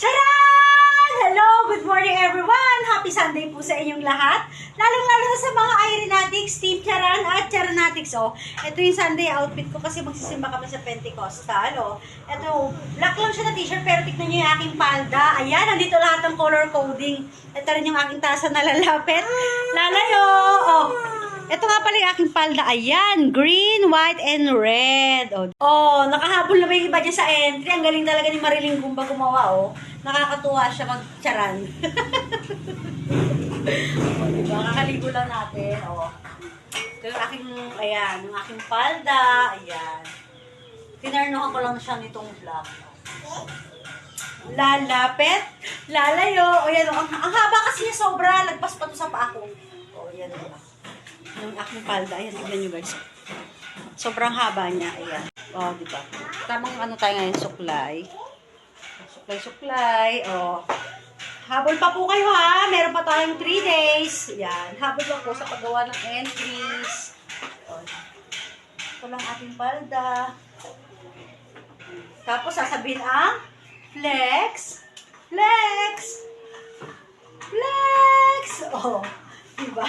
Charan! Hello! Good morning everyone! Happy Sunday po sa inyong lahat. Lalong-lalo na sa mga Irenatics, Team Charan at Charanatics. Oh, ito yung Sunday outfit ko kasi magsisimba kami sa Pentecostal. Oh, ito, black lang siya na t-shirt pero tignan nyo yung aking palda. Ayan, nandito lahat ng color coding. Ito rin yung aking tasa na lalapit. Lalayo! Oh, ito nga pala yung aking palda. Ayan, green, white, and red. Oh, nakahabol na ba yung iba dyan sa entry? Ang galing talaga ni Mariling Gumba gumawa, oh. Nakakatuwa siya mag-charan. Oh, diba? Kakaligo lang natin, oh. Ito yung aking, ayan, yung aking palda. Ayan. Tinarnohan ko lang siya nitong vlog. Lalapit, lalayo. O, yan, oh. Ang haba kasi niya sobra. Lagpas pa to sa paa ko. O, yan, diba? Yung aking palda. Ayan, tignan nyo guys. Sobrang haba niya. Ayan. O, diba? Tamang ano tayo ngayon, suklay. Suklay. O. Habol pa po kayo ha. Meron pa tayong 3 days. Ayan. Habol pa po sa paggawa ng entries. O. Ito lang ating palda. Tapos sasabihin ang flex. Flex. Flex. O. Diba?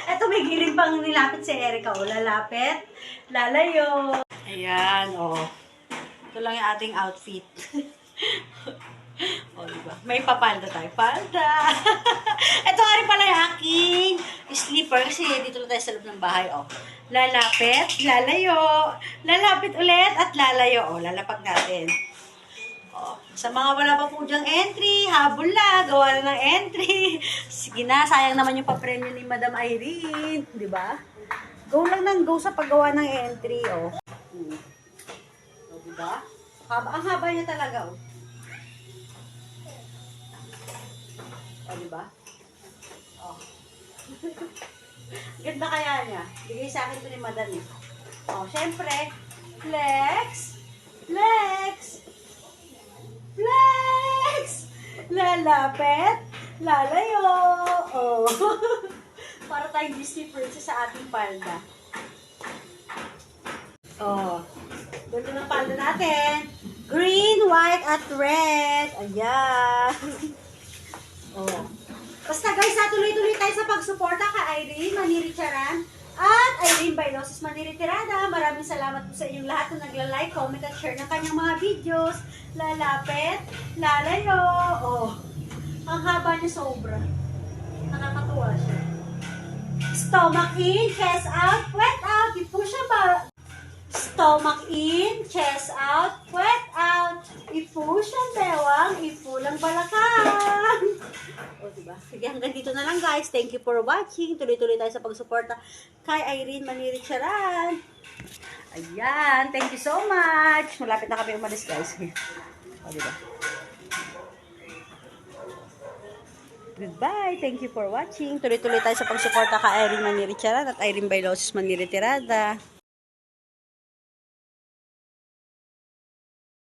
Ito may giling pang nilapit si Erica. O, lalapit, lalayo. Ayan, o. Ito lang yung ating outfit. O, diba? May papalda tayo. Palda! Ito nga rin pala yung aking sleeper kasi dito lang tayo sa loob ng bahay. O, lalapit, lalayo. Lalapit ulit at lalayo. O, lalapat natin. Oh, sa mga wala pa po dyang entry, habol na, gawa na ng entry. Sige na, sayang naman yung papremyo ni Madam Irene, di ba? Go lang ng go sa paggawa ng entry, oh. Oh, di ba? Ang haba niya talaga, oh. Oh, di ba? Oh. Ganda kaya niya. Bigay sa akin to ni Madam, eh. Oh, syempre, flex, flex, flex! Lalapit, lalayo. Oh. Para tayong Disney princess sa ating palda. Oh. Ganda ng palda natin. Green, white, at red. Ayan. Oh. Basta guys, tuloy-tuloy tayo sa pagsuporta kay Irene Maniricharan at Irene Bailosos Maniritirada. Maraming salamat po sa inyong lahat na nagla-like, comment, at share ng kanyang mga videos. Lalapit, lalayo. Oh, ang haba niya sobra. Nakakatuwa siya. Stomach in, chest out, wet out. I-push siya ba? Stomach in, chest out, wet out. I-push ang bewang, ipulang balakang. O, diba? Sige, hanggang dito na lang guys. Thank you for watching. Tuloy-tuloy tayo sa pagsuporta kay Irene Maniricharan. Ayan. Thank you so much. Malapit na kami umalis guys. O, diba? Goodbye. Thank you for watching. Tuloy-tuloy tayo sa pagsuporta kay Irene Maniricharan at Irene Bailosos Maniritirada.